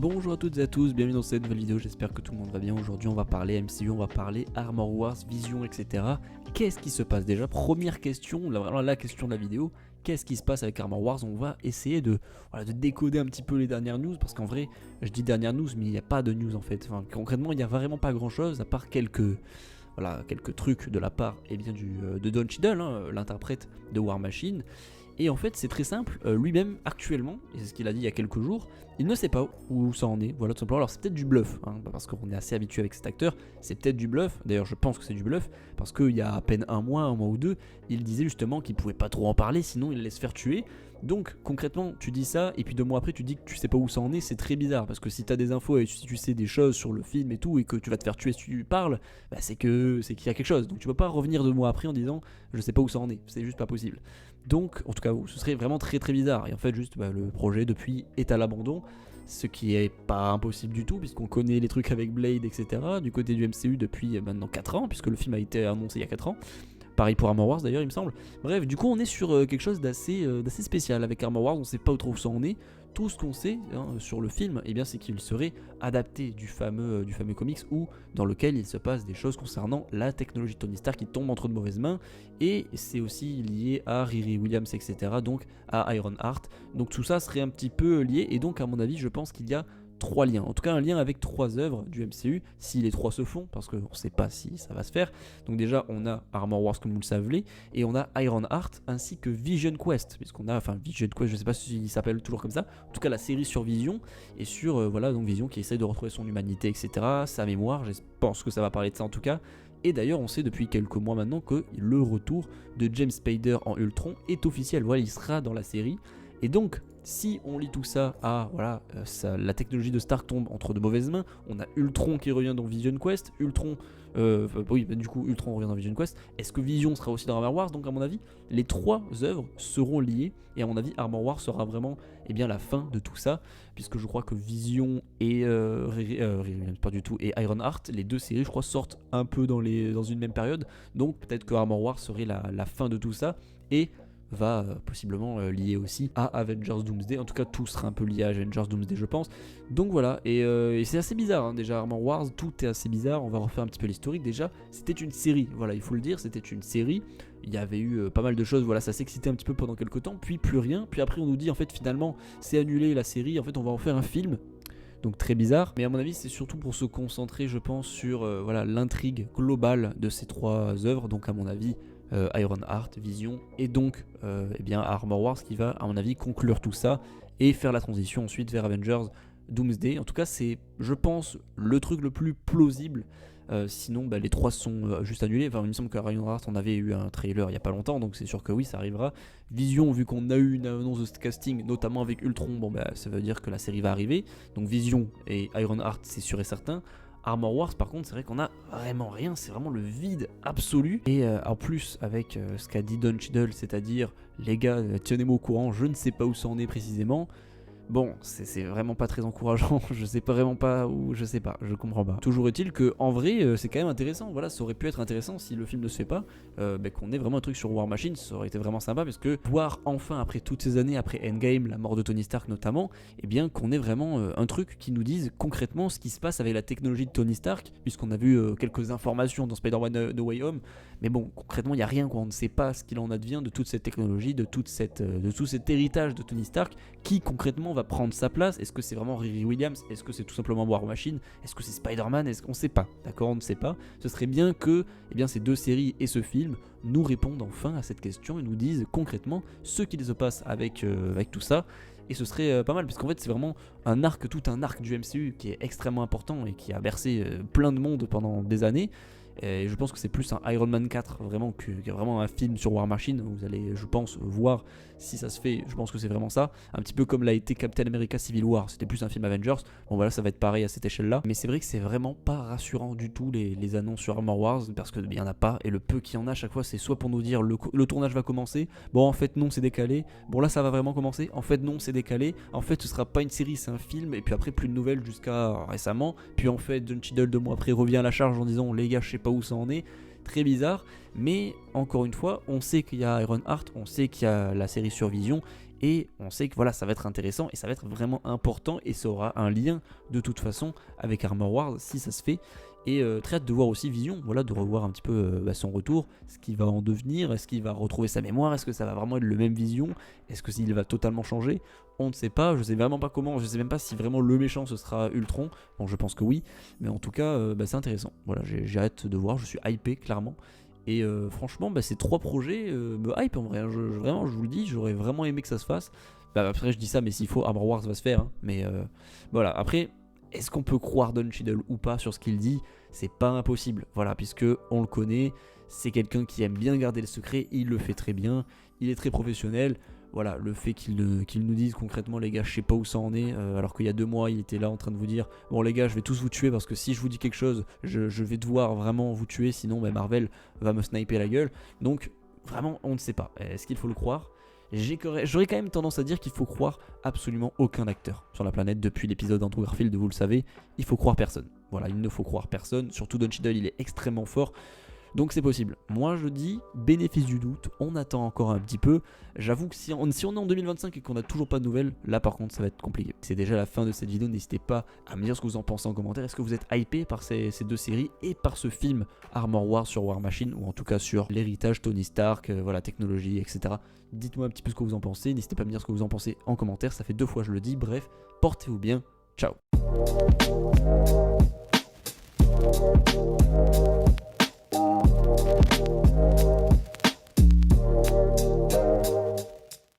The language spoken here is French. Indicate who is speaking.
Speaker 1: Bonjour à toutes et à tous, bienvenue dans cette nouvelle vidéo, j'espère que tout le monde va bien. Aujourd'hui on va parler MCU, on va parler Armor Wars, Vision, etc. Qu'est-ce qui se passe déjà? Première question, vraiment la question de la vidéo, qu'est-ce qui se passe avec Armor Wars? On va essayer de décoder un petit peu les dernières news, parce qu'en vrai, je dis dernières news, mais il n'y a pas de news en fait. Enfin, concrètement, il n'y a vraiment pas grand chose, à part quelques trucs de la part de Don Cheadle, l'interprète de War Machine. Et en fait c'est très simple, lui-même actuellement, et c'est ce qu'il a dit il y a quelques jours, il ne sait pas où ça en est, voilà tout simplement. Alors c'est peut-être du bluff, parce qu'on est assez habitué avec cet acteur, c'est peut-être du bluff, d'ailleurs je pense que c'est du bluff, parce qu'il y a à peine un mois ou deux, il disait justement qu'il pouvait pas trop en parler, sinon il laisse faire tuer. Donc concrètement tu dis ça, et puis 2 mois après tu dis que tu sais pas où ça en est, c'est très bizarre, parce que si t'as des infos et si tu sais des choses sur le film et tout, et que tu vas te faire tuer si tu parles, bah c'est qu'il y a quelque chose, donc tu peux pas revenir 2 mois après en disant je sais pas où ça en est, c'est juste pas possible. Donc, en tout cas, ce serait vraiment très très bizarre. Et en fait, juste le projet depuis est à l'abandon, ce qui est pas impossible du tout, puisqu'on connaît les trucs avec Blade, etc. Du côté du MCU depuis maintenant 4 ans, puisque le film a été annoncé il y a 4 ans. Pareil pour Armor Wars d'ailleurs, il me semble. Bref, du coup, on est sur quelque chose d'assez spécial avec Armor Wars. On sait pas trop où ça en est. Tout ce qu'on sait sur le film, c'est qu'il serait adapté du fameux comics où dans lequel il se passe des choses concernant la technologie de Tony Stark qui tombe entre de mauvaises mains, et c'est aussi lié à Riri Williams, etc. Donc à Ironheart. Donc tout ça serait un petit peu lié, et donc à mon avis, je pense qu'il y a 3 liens, en tout cas un lien avec 3 œuvres du MCU, si les 3 se font, parce qu'on ne sait pas si ça va se faire. Donc déjà on a Armor Wars comme vous le savez, et on a Ironheart ainsi que Vision Quest, puisqu'on a, Vision Quest, je sais pas s'il s'appelle toujours comme ça, en tout cas la série sur Vision, et sur donc Vision qui essaye de retrouver son humanité, etc., sa mémoire, je pense que ça va parler de ça en tout cas. Et d'ailleurs on sait depuis quelques mois maintenant que le retour de James Spader en Ultron est officiel, voilà, il sera dans la série. Et donc, si on lit tout ça à la technologie de Stark tombe entre de mauvaises mains, on a Ultron qui revient dans Vision Quest, Ultron revient dans Vision Quest. Est-ce que Vision sera aussi dans Armor Wars? Donc à mon avis, les 3 œuvres seront liées, et à mon avis, Armor Wars sera vraiment la fin de tout ça, puisque je crois que Vision et pas du tout, et Ironheart, les 2 séries, je crois, sortent un peu dans une même période. Donc peut-être que Armor Wars serait la fin de tout ça, et va possiblement lié aussi à Avengers Doomsday. En tout cas, tout sera un peu lié à Avengers Doomsday, je pense. Donc voilà, et c'est assez bizarre, déjà Armor Wars, tout est assez bizarre. On va refaire un petit peu l'historique. Déjà, c'était une série, voilà, il faut le dire, c'était une série. Il y avait eu pas mal de choses, voilà, ça s'excitait un petit peu pendant quelques temps, puis plus rien. Puis après, on nous dit, en fait, finalement, c'est annulé la série, en fait, on va en faire un film. Donc très bizarre, mais à mon avis c'est surtout pour se concentrer, je pense, sur l'intrigue globale de ces 3 œuvres. Donc à mon avis Ironheart, Vision et donc Armor Wars qui va à mon avis conclure tout ça et faire la transition ensuite vers Avengers Doomsday. En tout cas c'est, je pense, le truc le plus plausible. Sinon les 3 sont juste annulés. Enfin il me semble qu'à Ironheart on avait eu un trailer il n'y a pas longtemps, donc c'est sûr que oui ça arrivera. Vision, vu qu'on a eu une annonce de casting notamment avec Ultron, ça veut dire que la série va arriver. Donc Vision et Ironheart c'est sûr et certain. Armor Wars par contre c'est vrai qu'on a vraiment rien, c'est vraiment le vide absolu. Et en plus avec ce qu'a dit Don Cheadle, c'est-à-dire les gars tenez-moi au courant, je ne sais pas où ça en est précisément. Bon, c'est vraiment pas très encourageant, je sais pas vraiment pas où, je sais pas, je comprends pas. Toujours est-il que en vrai c'est quand même intéressant, voilà, ça aurait pu être intéressant si le film ne se fait pas, qu'on ait vraiment un truc sur War Machine, ça aurait été vraiment sympa, parce que voir enfin après toutes ces années, après Endgame, la mort de Tony Stark notamment, qu'on ait vraiment un truc qui nous dise concrètement ce qui se passe avec la technologie de Tony Stark, puisqu'on a vu quelques informations dans Spider-Man No Way Home, mais bon, concrètement il n'y a rien, quoi, on ne sait pas ce qu'il en advient de toute cette technologie, de tout cet héritage de Tony Stark, qui concrètement va prendre sa place. Est-ce que c'est vraiment Riri Williams? Est-ce que c'est tout simplement War Machine? Est-ce que c'est Spider-Man? Est-ce qu'on sait pas? D'accord, on ne sait pas. Ce serait bien que ces 2 séries et ce film nous répondent enfin à cette question et nous disent concrètement ce qu'il se passe avec tout ça. Et ce serait pas mal, parce qu'en fait c'est vraiment tout un arc du MCU qui est extrêmement important et qui a bercé plein de monde pendant des années. Et je pense que c'est plus un Iron Man 4 vraiment que vraiment un film sur War Machine. Vous allez, je pense, voir si ça se fait. Je pense que c'est vraiment ça, un petit peu comme l'a été Captain America Civil War, c'était plus un film Avengers. Bon voilà, ça va être pareil à cette échelle là, mais c'est vrai que c'est vraiment pas rassurant du tout les annonces sur Armor Wars, parce qu'il y en a pas, et le peu qu'il y en a à chaque fois c'est soit pour nous dire le tournage va commencer, bon en fait non c'est décalé, bon là ça va vraiment commencer, en fait non c'est décalé, en fait ce sera pas une série c'est un film, et puis après plus de nouvelles jusqu'à récemment, puis en fait Don Cheadle 2 mois après revient à la charge en disant les gars je sais pas où ça en est. Très bizarre, mais encore une fois on sait qu'il y a Ironheart, on sait qu'il y a la série sur Vision, et on sait que voilà, ça va être intéressant et ça va être vraiment important et ça aura un lien de toute façon avec Armor Wars si ça se fait. Et très hâte de voir aussi Vision, voilà, de revoir un petit peu son retour, ce qu'il va en devenir, est-ce qu'il va retrouver sa mémoire, est-ce que ça va vraiment être le même Vision, est-ce qu'il va totalement changer, on ne sait pas, je sais vraiment pas comment, je sais même pas si vraiment le méchant ce sera Ultron, bon je pense que oui, mais en tout cas c'est intéressant, voilà, j'ai hâte de voir, je suis hypé clairement. Et franchement, ces 3 projets me hype en vrai. Vraiment, je vous le dis, j'aurais vraiment aimé que ça se fasse. Après, je dis ça, mais s'il faut, Armor Wars va se faire. Hein. Mais voilà. Après, est-ce qu'on peut croire Don Cheadle ou pas sur ce qu'il dit? C'est pas impossible. Voilà, puisque on le connaît. C'est quelqu'un qui aime bien garder le secret. Il le fait très bien. Il est très professionnel. Voilà, le fait qu'il nous dise concrètement, les gars, je sais pas où ça en est, alors qu'il y a 2 mois, il était là en train de vous dire, bon les gars, je vais tous vous tuer parce que si je vous dis quelque chose, je vais devoir vraiment vous tuer, sinon Marvel va me sniper la gueule. Donc, vraiment, on ne sait pas. Est-ce qu'il faut le croire? J'aurais quand même tendance à dire qu'il faut croire absolument aucun acteur sur la planète depuis l'épisode d'Andrew Garfield, vous le savez, il faut croire personne. Voilà, il ne faut croire personne, surtout Don Cheadle, il est extrêmement fort. Donc c'est possible. Moi je dis bénéfice du doute, on attend encore un petit peu. J'avoue que si on est en 2025 et qu'on n'a toujours pas de nouvelles, là par contre ça va être compliqué. C'est déjà la fin de cette vidéo, n'hésitez pas à me dire ce que vous en pensez en commentaire. Est-ce que vous êtes hypé par ces 2 séries et par ce film Armor Wars sur War Machine, ou en tout cas sur l'héritage Tony Stark, voilà, technologie, etc. Dites-moi un petit peu ce que vous en pensez, n'hésitez pas à me dire ce que vous en pensez en commentaire, ça fait 2 fois je le dis, bref, portez-vous bien, ciao.